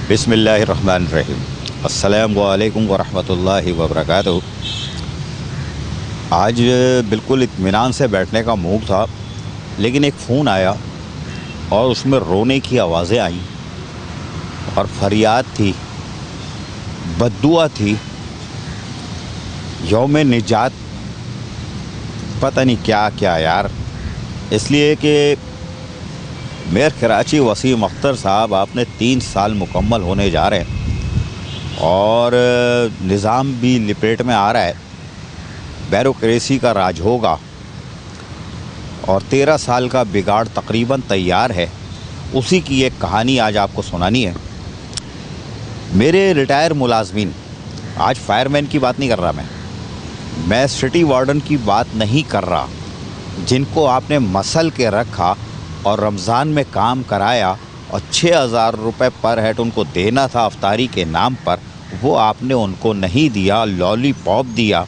बिस्मिल्लाहिर्रहमानिर्रहीम। अस्सलामु अलैकुम वरहमतुल्लाहि वबरकातुहू। आज बिल्कुल इत्मीनान से बैठने का मूड था, लेकिन एक फ़ोन आया और उसमें रोने की आवाज़ें आईं और फरियाद थी, बद्दुआ थी, यौम निजात, पता नहीं क्या क्या यार। इसलिए कि मेयर कराची वसीम अख्तर साहब, आपने 3 साल मुकम्मल होने जा रहे हैं और निज़ाम भी लिपेट में आ रहा है, ब्यूरोक्रेसी का राज होगा और 13 साल का बिगाड़ तकरीबन तैयार है। उसी की एक कहानी आज आपको सुनानी है। मेरे रिटायर मुलाजमीन, आज फायरमैन की बात नहीं कर रहा मैं सिटी वार्डन की बात नहीं कर रहा, जिनको आपने मसल के रखा और रमज़ान में काम कराया और 6,000 रुपये पर हेड उनको देना था अफ्तारी के नाम पर, वो आपने उनको नहीं दिया, लॉलीपॉप दिया।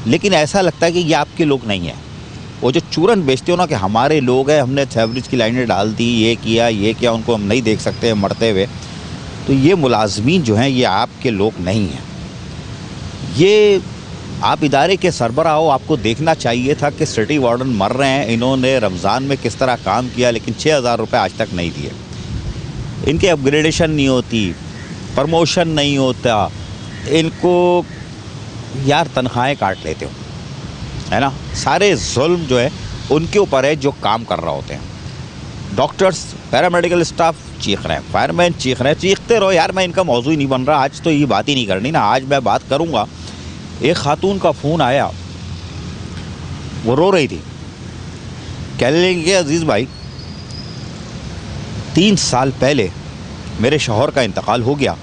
लेकिन ऐसा लगता है कि ये आपके लोग नहीं हैं। वो जो चूरन बेचते हो ना कि हमारे लोग हैं, हमने सेवरेज की लाइनें डाल दी, ये किया, उनको हम नहीं देख सकते हैं मरते हुए। तो ये मुलाजमीन जो हैं, ये आपके लोग नहीं हैं। ये आप इदारे के सरबराह हो, आपको देखना चाहिए था कि सिटी वार्डन मर रहे हैं, इन्होंने रमज़ान में किस तरह काम किया, लेकिन 6,000 रुपये आज तक नहीं दिए। इनके अपग्रेडेशन नहीं होती, प्रमोशन नहीं होता, इनको यार तनख्वाहें काट लेते हो, है ना। सारे जुल्म जो है उनके ऊपर है जो काम कर रहे होते हैं। डॉक्टर्स, पैरामेडिकल स्टाफ चीख रहे हैं, फायरमैन चीख रहे हैं, चीखते रहो यार। मैं इनका मौजू ही नहीं बन रहा, आज तो ये बात ही नहीं करनी ना, आज मैं बात करूँगा। एक खातून का फ़ोन आया, वो रो रही थी, कह लेंगे अजीज़ भाई 3 साल पहले मेरे शौहर का इंतकाल हो गया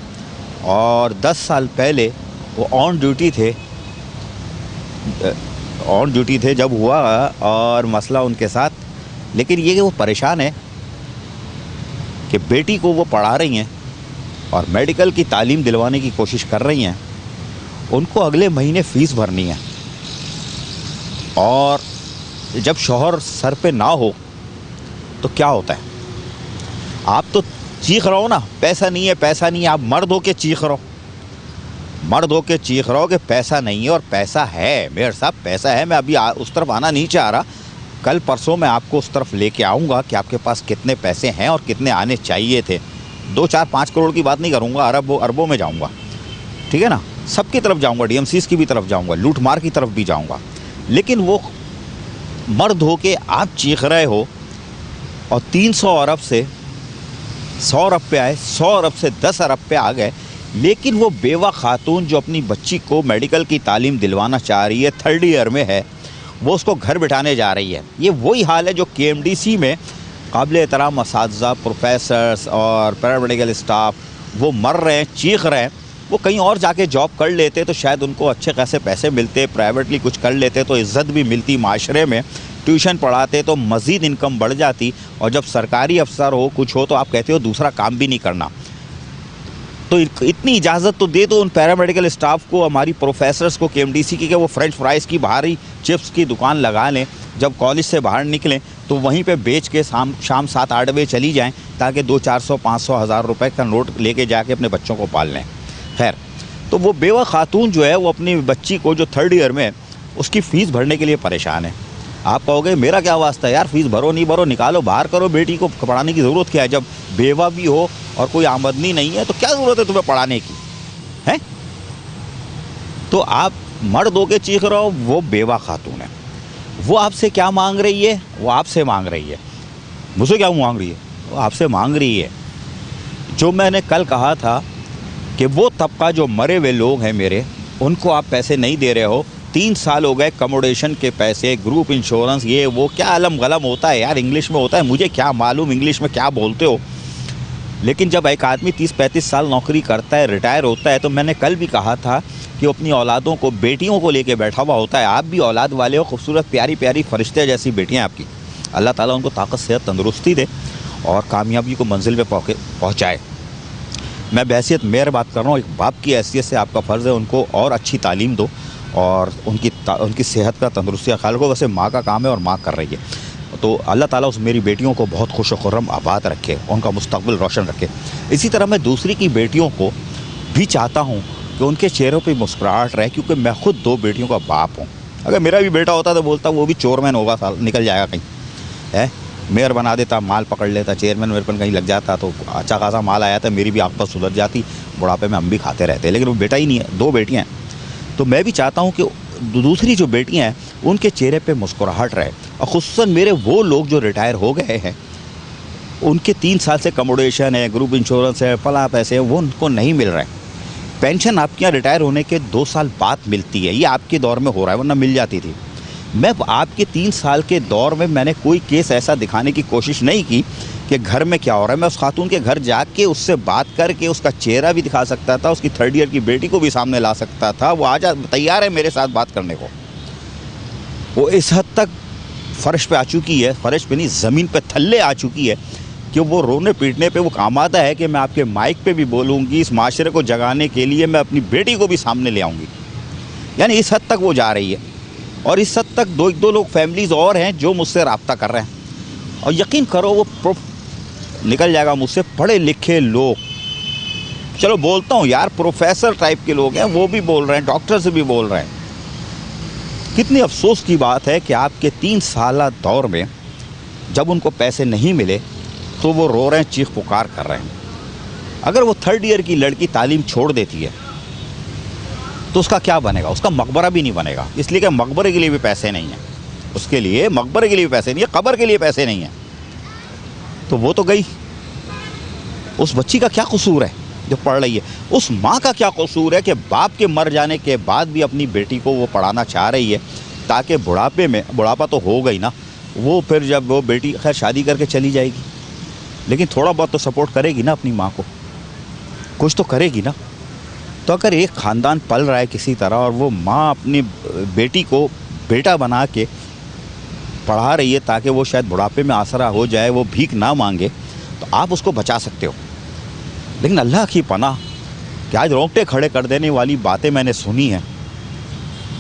और 10 साल पहले वो ऑन ड्यूटी थे जब हुआ और मसला उनके साथ। लेकिन ये कि वो परेशान है कि बेटी को वो पढ़ा रही हैं और मेडिकल की तालीम दिलवाने की कोशिश कर रही हैं, उनको अगले महीने फ़ीस भरनी है और जब शौहर सर पे ना हो तो क्या होता है। आप तो चीख रहो ना, पैसा नहीं है, पैसा नहीं है। आप मर्द हो के चीख रहो, कि पैसा नहीं है, और पैसा है मेरे साहब, पैसा है। मैं अभी उस तरफ आना नहीं चाह रहा, कल परसों मैं आपको उस तरफ लेके आऊँगा कि आपके पास कितने पैसे हैं और कितने आने चाहिए थे। 2, 4, 5 करोड़ की बात नहीं करूँगा, अरबों में जाऊँगा, ठीक है ना। सबकी तरफ जाऊंगा, डीएमसीज की भी तरफ जाऊंगा, लूट मार की तरफ भी जाऊंगा। लेकिन वो मर्द हो के आप चीख रहे हो और 300 अरब से 100 अरब पे आए, 100 अरब से 10 अरब पे आ गए। लेकिन वो बेवा खातून जो अपनी बच्ची को मेडिकल की तालीम दिलवाना चाह रही है, 3rd ईयर में है, वो उसको घर बिठाने जा रही है। ये वही हाल है जो KMDC में काबिल एहतराम असातिज़ा, प्रोफेसर्स और पैरामेडिकल स्टाफ वो मर रहे हैं, चीख रहे हैं। वो कहीं और जाके जॉब कर लेते तो शायद उनको अच्छे खासे पैसे मिलते, प्राइवेटली कुछ कर लेते तो इज़्ज़त भी मिलती माशरे में, ट्यूशन पढ़ाते तो मज़ीद इनकम बढ़ जाती। और जब सरकारी अफसर हो, कुछ हो, तो आप कहते हो दूसरा काम भी नहीं करना। तो इतनी इजाज़त तो दे दो उन पैरामेडिकल स्टाफ को, हमारी प्रोफेसर्स को KMDC की, कि वो फ्रेंच फ्राइज़ की बाहर ही चिप्स की दुकान लगा लें, जब कॉलेज से बाहर निकलें तो वहीं पे बेच के शाम 7-8 बजे चली जाएं, ताकि 200, 400, 500, 1000 रुपये का नोट लेके जाके अपने बच्चों को पाल लें। खैर, तो वो बेवा खातून जो है, वो अपनी बच्ची को जो 3rd ईयर में है, उसकी फ़ीस भरने के लिए परेशान है। आप कहोगे मेरा क्या वास्ता है यार, फ़ीस भरो नहीं भरो, निकालो बाहर करो, बेटी को पढ़ाने की ज़रूरत क्या है। जब बेवा भी हो और कोई आमदनी नहीं है तो क्या ज़रूरत है तुम्हें पढ़ाने की, है। तो आप मर्द हो के चीख रहे हो, वो बेवा खातून है। वो आपसे क्या मांग रही है? वो आपसे मांग रही है, मुझसे क्या मांग रही है? वो आपसे मांग रही है जो मैंने कल कहा था कि वो तबका जो मरे हुए लोग हैं मेरे, उनको आप पैसे नहीं दे रहे हो। 3 साल हो गए, कमोडेशन के पैसे, ग्रुप इंश्योरेंस, ये वो क्या अलम गलम होता है यार, इंग्लिश में होता है, मुझे क्या मालूम इंग्लिश में क्या बोलते हो। लेकिन जब एक आदमी 30-35 साल नौकरी करता है, रिटायर होता है, तो मैंने कल भी कहा था कि अपनी औलादों को, बेटियों को लेके बैठा हुआ होता है। आप भी औलाद वाले हो, खूबसूरत प्यारी प्यारी फरिश्ते जैसी बेटियाँ आपकी। अल्लाह ताला उनको ताकत, सेहत, तंदुरुस्ती दे और कामयाबी को मंजिल पे पहुँचाए। मैं बहैसियत मेयर बात कर रहा हूँ, एक बाप की हैसियत से आपका फ़र्ज़ है उनको और अच्छी तालीम दो और उनकी सेहत का, तंदुरुस्ती का ख्याल रखो। वैसे माँ का काम है और माँ कर रही है। तो अल्लाह ताला उस मेरी बेटियों को बहुत खुश खुर्रम आबाद रखे, उनका मुस्तक़बिल रोशन रखे। इसी तरह मैं दूसरी की बेटियों को भी चाहता हूँ कि उनके चेहरों पे मुस्कुराहट रहे, क्योंकि मैं खुद 2 बेटियों का बाप हूँ। अगर मेरा भी बेटा होता तो बोलता वो भी चोरमैन होगा, साल निकल जाएगा कहीं, है मेयर बना देता, माल पकड़ लेता, चेयरमैन मेरे पर कहीं लग जाता तो अच्छा खासा माल आया था, मेरी भी आंख पर सुधर जाती, बुढ़ापे में हम भी खाते रहते। लेकिन वो बेटा ही नहीं है, 2 बेटियाँ हैं। तो मैं भी चाहता हूँ कि दूसरी जो बेटियाँ हैं उनके चेहरे पे मुस्कुराहट रहे, और ख़ुसूसन मेरे वो लोग जो रिटायर हो गए हैं, उनके 3 साल से कमोडेशन है, ग्रुप इंश्योरेंस है, फला पैसे हैं, वो उनको नहीं मिल रहे हैं। पेंशन आपके यहाँ रिटायर होने के 2 साल बाद मिलती है, ये आपके दौर में हो रहा है, वरना मिल जाती थी। मैं आपके 3 साल के दौर में मैंने कोई केस ऐसा दिखाने की कोशिश नहीं की कि घर में क्या हो रहा है। मैं उस खातून के घर जाके उससे बात करके उसका चेहरा भी दिखा सकता था, उसकी 3rd ईयर की बेटी को भी सामने ला सकता था। वो आज तैयार है मेरे साथ बात करने को। वो इस हद तक फ़र्श पे आ चुकी है, फ़र्श पे नहीं ज़मीन पे थल्ले आ चुकी है कि वो रोने पीटने पे वो आमादा है कि मैं आपके माइक पे भी बोलूँगी, इस माशरे को जगाने के लिए मैं अपनी बेटी को भी सामने ले आऊँगी। यानी इस हद तक वो जा रही है। और इस हद तक 2 लोग फैमिलीज़ और हैं जो मुझसे रब्ता कर रहे हैं, और यकीन करो वो निकल जाएगा मुझसे, पढ़े लिखे लोग, चलो बोलता हूँ यार, प्रोफेसर टाइप के लोग हैं, वो भी बोल रहे हैं, डॉक्टर से भी बोल रहे हैं। कितनी अफसोस की बात है कि आपके 3 साल दौर में जब उनको पैसे नहीं मिले तो वो रो रहे हैं, चीख पुकार कर रहे हैं। अगर वो 3rd ईयर की लड़की तालीम छोड़ देती है तो उसका क्या बनेगा? उसका मकबरा भी नहीं बनेगा, इसलिए कि मकबरे के लिए भी पैसे नहीं हैं, उसके लिए मकबरे के लिए भी पैसे नहीं है, कब्र के लिए पैसे नहीं हैं। तो वो तो गई। उस बच्ची का क्या कसूर है जो पढ़ रही है? उस माँ का क्या कसूर है कि बाप के मर जाने के बाद भी अपनी बेटी को वो पढ़ाना चाह रही है, ताकि बुढ़ापे में, बुढ़ापा तो हो गई ना, वो फिर जब वो बेटी खैर शादी करके चली जाएगी, लेकिन थोड़ा बहुत तो सपोर्ट करेगी ना अपनी माँ को, कुछ तो करेगी ना। तो अगर एक ख़ानदान पल रहा है किसी तरह, और वो माँ अपनी बेटी को बेटा बना के पढ़ा रही है ताकि वो शायद बुढ़ापे में आसरा हो जाए, वो भीख ना मांगे, तो आप उसको बचा सकते हो। लेकिन अल्लाह की पनाह कि आज रोंगटे खड़े कर देने वाली बातें मैंने सुनी हैं।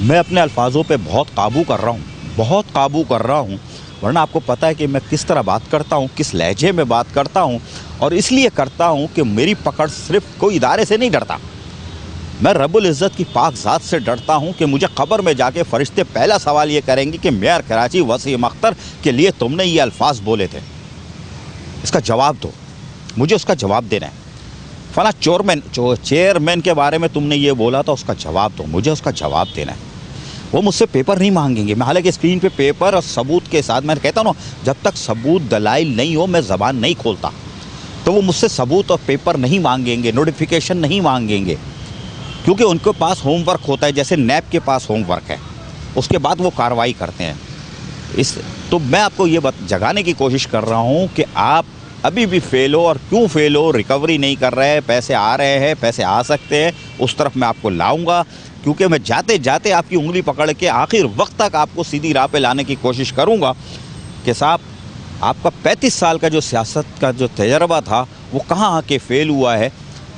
मैं अपने अल्फाजों पे बहुत काबू कर रहा हूँ, बहुत काबू कर रहा हूँ, वरना आपको पता है कि मैं किस तरह बात करता हूँ, किस लहजे में बात करता हूँ। और इसलिए करता हूँ कि मेरी पकड़ सिर्फ कोई इदारे से नहीं डरता, मैं रब्बुल इज़्ज़त की पाक ज़ात से डरता हूँ कि मुझे कब्र में जाके फ़रिश्ते पहला सवाल ये करेंगे कि मेयर कराची वसीम अख्तर के लिए तुमने ये अल्फाज बोले थे, इसका जवाब दो, मुझे उसका जवाब देना है। फला चेयरमैन के बारे में तुमने ये बोला था, उसका जवाब दो, मुझे उसका जवाब देना है। वो मुझसे पेपर नहीं मांगेंगे। मैं हालांकि स्क्रीन पे पेपर और सबूत के साथ, मैं कहता हूँ ना, जब तक सबूत दलाइल नहीं हो मैं ज़बान नहीं खोलता। तो वो मुझसे सबूत और पेपर नहीं मांगेंगे, नोटिफिकेशन नहीं मांगेंगे, क्योंकि उनके पास होमवर्क होता है, जैसे नैब के पास होमवर्क है, उसके बाद वो कार्रवाई करते हैं। तो मैं आपको ये जगाने की कोशिश कर रहा हूँ कि आप अभी भी फेल हो, और क्यों फेल हो, रिकवरी नहीं कर रहे हैं, पैसे आ रहे हैं, पैसे आ सकते हैं, उस तरफ मैं आपको लाऊंगा, क्योंकि मैं जाते जाते आपकी उंगली पकड़ के आखिर वक्त तक आपको सीधी राह पे लाने की कोशिश करूंगा कि साहब आपका 35 साल का जो सियासत का जो तजर्बा था वो कहाँ आके फेल हुआ है।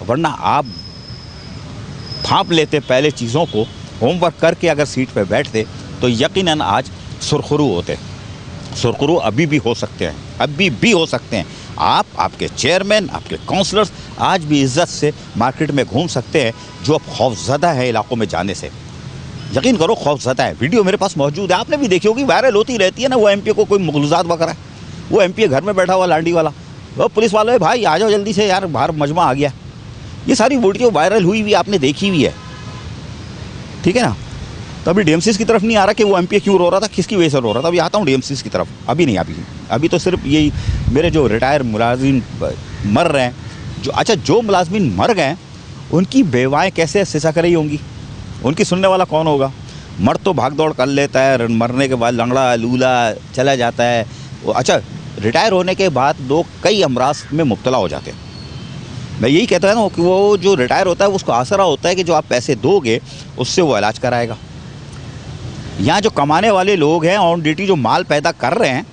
वरना आप भांप लेते पहले चीज़ों को, होमवर्क करके अगर सीट पे बैठते तो यकीनन आज सुरखरू होते। सुरखरू अभी भी हो सकते हैं, अभी भी हो सकते हैं। आप, आपके चेयरमैन, आपके काउंसलर्स आज भी इज़्ज़त से मार्केट में घूम सकते हैं, जो अब खौफज़दा है इलाकों में जाने से। यकीन करो खौफज़दा है। वीडियो मेरे पास मौजूद है, आपने भी देखी होगी, वायरल होती रहती है ना। वो एमपी को कोई मुगलजात वगैरह है, वो एमपी घर में बैठा हुआ लांडी वाला, वो पुलिस वाले, भाई आ जाओ जल्दी से यार, बाहर मजमा आ गया। ये सारी वीडियो वायरल हुई हुई आपने देखी हुई है, ठीक है ना। तो अभी डीएमसीज की तरफ नहीं आ रहा कि वो एमपी क्यों रो रहा था, किसकी वजह से रो रहा था। अभी आता हूँ डीएमसीज की तरफ, अभी नहीं, अभी तो सिर्फ यही मेरे जो रिटायर मुलाजिम मर रहे हैं, जो अच्छा जो मुलाजिम मर गए उनकी बेवाएँ कैसे सिसा कर रही होंगी, उनकी सुनने वाला कौन होगा। मर्द तो भाग दौड़ कर लेता है, मरने के बाद लंगड़ा लूला चला जाता है। अच्छा, रिटायर होने के बाद लोग कई अमराज में मुब्तला हो जाते हैं। मैं यही कहता है ना कि वो जो रिटायर होता है उसको आसरा होता है कि जो आप पैसे दोगे उससे वो इलाज कराएगा। यहाँ जो कमाने वाले लोग हैं, ऑन ड्यूटी जो माल पैदा कर रहे हैं,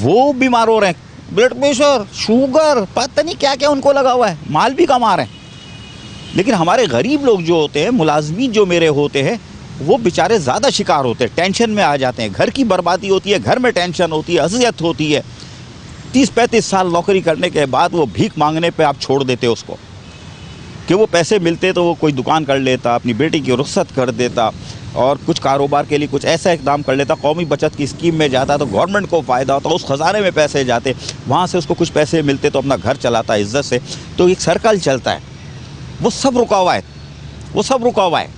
वो बीमार हो रहे हैं, ब्लड प्रेशर, शुगर, पता नहीं क्या क्या उनको लगा हुआ है, माल भी कमा रहे हैं। लेकिन हमारे गरीब लोग जो होते हैं, मुलाजमीन जो मेरे होते हैं, वो बेचारे ज़्यादा शिकार होते हैं, टेंशन में आ जाते हैं, घर की बर्बादी होती है, घर में टेंशन होती है, अज़ियत होती है। 30-35 साल नौकरी करने के बाद वो भीख मांगने पे आप छोड़ देते उसको, कि वो पैसे मिलते तो वो कोई दुकान कर लेता, अपनी बेटी की रुख़्सत कर देता और कुछ कारोबार के लिए कुछ ऐसा इक़दाम कर लेता, कौमी बचत की स्कीम में जाता तो गवर्नमेंट को फ़ायदा होता, उस ख़जाने में पैसे जाते, वहाँ से उसको कुछ पैसे मिलते तो अपना घर चलाता इज़्ज़त से। तो एक सर्कल चलता है, वो सब रुका हुआ है, वो सब रुका हुआ है।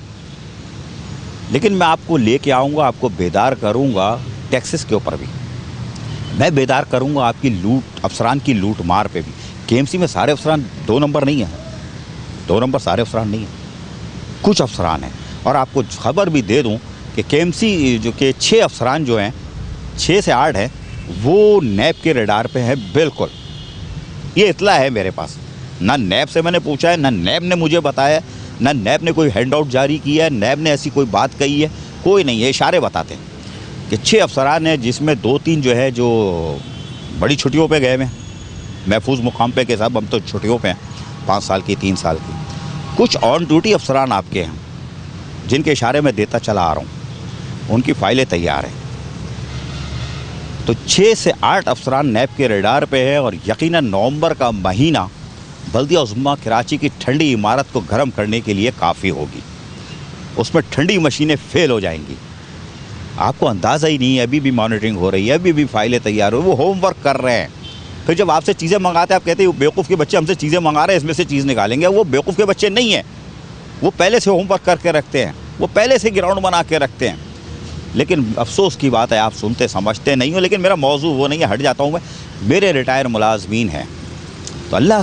लेकिन मैं आपको लेके आऊँगा, आपको बेदार करूँगा टैक्सेस के ऊपर भी, मैं बेदार करूँगा आपकी लूट, अफसरान की लूट मार पे भी। केएमसी में सारे अफसरान 2 नंबर नहीं हैं, 2 नंबर सारे अफसरान नहीं हैं, कुछ अफसरान हैं। और आपको खबर भी दे दूं कि केएमसी जो के 6 अफसरान जो हैं, 6 से 8 हैं, वो नैब के रडार पे हैं बिल्कुल। ये इतला है मेरे पास, ना नैब से मैंने पूछा है, ना नैब ने मुझे बताया, ना नैब ने कोई हैंडआउट जारी किया है, नैब ने ऐसी कोई बात कही है, कोई नहीं है। इशारे बताते हैं कि 6 अफसरान हैं, जिसमें 2-3 जो है जो बड़ी छुट्टियों पे गए हुए हैं, महफूज मुकाम पे के साहब हम तो छुट्टियों पे हैं, 5 साल की, 3 साल की। कुछ ऑन ड्यूटी अफसरान आपके हैं जिनके इशारे में देता चला आ रहा हूँ, उनकी फाइलें तैयार हैं। तो 6 से 8 अफसरान नैब के रडार पे है और यकीनन नवंबर का महीना बल्दिया उज़्मा कराची की ठंडी इमारत को गर्म करने के लिए काफ़ी होगी। उसमें ठंडी मशीनें फेल हो जाएंगी, आपको अंदाज़ा ही नहीं है। अभी भी मॉनिटरिंग हो रही है, अभी भी फाइलें तैयार हो, वो होमवर्क कर रहे हैं। फिर जब आपसे चीज़ें मंगाते हैं, आप कहते हैं बेवकूफ़ के बच्चे हमसे चीज़ें मंगा रहे हैं, इसमें से चीज़ निकालेंगे। वो बेवकूफ़ के बच्चे नहीं हैं, वो पहले से होमवर्क करके रखते हैं, वो पहले से ग्राउंड बना के रखते हैं। लेकिन अफसोस की बात है, आप सुनते समझते नहीं हो। लेकिन मेरा मौजू वो नहीं है, हट जाता हूँ मैं। मेरे रिटायर मुलाजमीन हैं, तो अल्लाह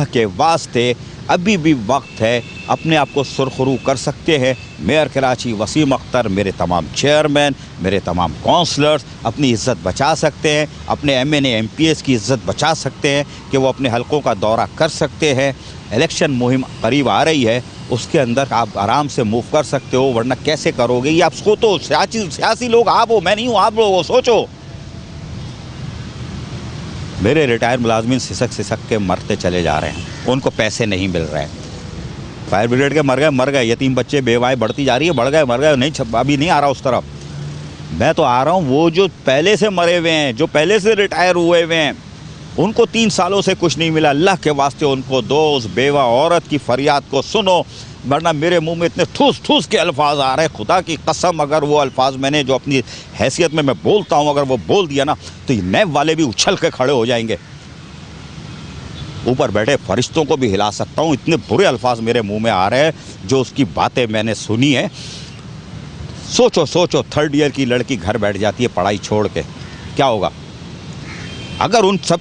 के वास्ते अभी भी वक्त है, अपने आप को सुरखरू कर सकते हैं। मेयर कराची वसीम अख्तर, मेरे तमाम चेयरमैन, मेरे तमाम काउंसलर्स अपनी इज़्ज़त बचा सकते हैं, अपने MNA MPS की इज़्ज़त बचा सकते हैं कि वो अपने हलकों का दौरा कर सकते हैं। इलेक्शन मुहिम करीब आ रही है, उसके अंदर आप आराम से मूव कर सकते हो, वरना कैसे करोगे? ये आप सोचो, सियासी लोग आप हो, मैं नहीं हूँ, आप लोग हो, सोचो। मेरे रिटायर मुलाजमीन सिसक के मरते चले जा रहे हैं, उनको पैसे नहीं मिल रहे हैं। फायर ब्रिगेड के मर गए, यतीम बच्चे बेवाएँ बढ़ती जा रही है, बढ़ गए, मर गए, नहीं अभी नहीं आ रहा उस तरफ। मैं तो आ रहा हूँ वो जो पहले से मरे हुए हैं, जो पहले से रिटायर हुए हुए हैं, उनको 3 सालों से कुछ नहीं मिला। अल्लाह के वास्ते उनको दो, उस बेवा औरत की फरियाद को सुनो, वरना मेरे मुंह में इतने ठूस के अल्फाज आ रहे हैं, खुदा की कसम। अगर वो अल्फाज मैंने जो अपनी हैसियत में मैं बोलता हूँ, अगर वो बोल दिया ना, तो ये नैब वाले भी उछल के खड़े हो जाएंगे। ऊपर बैठे फरिश्तों को भी हिला सकता हूँ, इतने बुरे अल्फाज मेरे मुंह में आ रहे हैं जो उसकी बातें मैंने सुनी है। सोचो 3rd ईयर की लड़की घर बैठ जाती है पढ़ाई छोड़ के, क्या होगा? अगर उन सब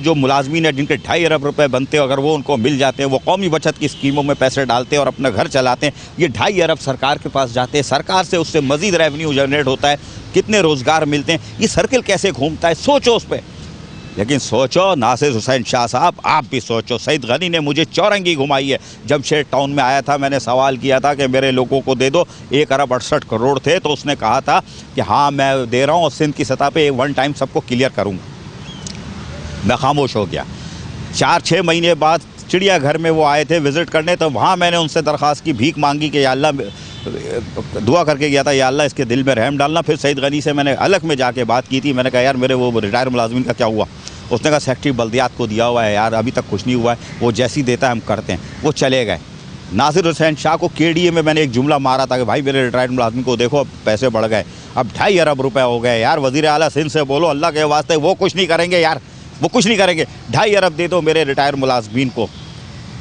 जो मुलाजमीन है जिनके 2.5 अरब रुपए बनते हैं, अगर वो उनको मिल जाते हैं, वो कौमी बचत की स्कीमों में पैसे डालते हैं और अपना घर चलाते हैं, ये 2.5 अरब सरकार के पास जाते हैं, सरकार से उससे मज़ीद रेवेन्यू जनरेट होता है, कितने रोज़गार मिलते हैं, ये सर्किल कैसे घूमता है, सोचो उस पर। लेकिन सोचो नासिर हुसैन शाह साहब, आप भी सोचो। सईद गनी ने मुझे चौरंगी घुमाई है। जमशेद टाउन में आया था, मैंने सवाल किया था कि मेरे लोगों को दे दो, 1 अरब 68 करोड़ थे, तो उसने कहा था कि हाँ मैं दे रहा हूँ और सिंध की सतह पे 1 टाइम सबको क्लियर करूँगा। मैं खामोश हो गया। 4-6 महीने बाद चिड़ियाघर में वो आए थे विज़िट करने, तो वहाँ मैंने उनसे दरख्वास्त की, भीख मांगी कि या अल्लाह, दुआ करके गया था, या अल्लाह इसके दिल में रहम डालना। फिर सईद गनी से मैंने अलग में जाके बात की थी, मैंने कहा यार मेरे वो रिटायर मुलाजमीन का क्या हुआ? उसने कहा सेक्रेटरी बल्दियात को दिया हुआ है यार, अभी तक कुछ नहीं हुआ है, वो जैसी देता है हम करते हैं। वो चले गए। नासिर हुसैन शाह को KDA में मैंने एक जुमला मारा था कि भाई मेरे रिटायर्ड मुलाजमीन को देखो, अब पैसे बढ़ गए, अब 2.5 अरब रुपए हो गए यार। वज़ीर आला सिंध से बोलो अल्लाह के वास्ते, वो कुछ नहीं करेंगे यार, वो कुछ नहीं करेंगे। 2.5 अरब दे दो मेरे रिटायर मुलाजमीन को।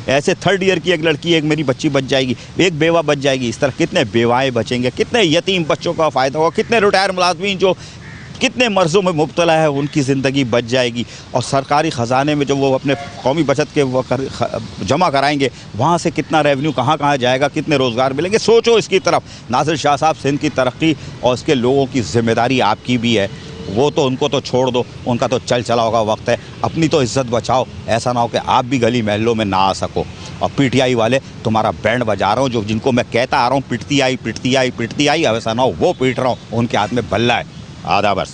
ऐसे 3rd ईयर की एक लड़की, एक मेरी बच्ची बच जाएगी, एक बेवा बच जाएगी। इस तरह कितने बेवाएँ बचेंगे, कितने यतीम बच्चों का फ़ायदा होगा, कितने रिटायर मुलाजमीन जो कितने मर्ज़ों में मुब्तला है उनकी ज़िंदगी बच जाएगी। और सरकारी ख़जाने में जो वो अपने कौमी बचत के वो जमा कराएंगे, वहाँ से कितना रेवेन्यू कहाँ जाएगा, कितने रोज़गार मिलेंगे। सोचो इसकी तरफ। नासिर शाह साहब, सिंध की तरक्की और इसके लोगों की ज़िम्मेदारी आपकी भी है। वो तो उनको तो छोड़ दो, उनका तो चल चला होगा वक्त है, अपनी तो इज़्ज़त बचाओ। ऐसा ना हो कि आप भी गली महलों में ना आ सको। और PTI वाले तुम्हारा बैंड बजा रहा हूँ, जो जिनको मैं कहता आ रहा हूँ पिटती आई, अब ऐसा ना हो वो पीट रहा हूँ, उनके हाथ में बल्ला है। आदाब अर्ज़।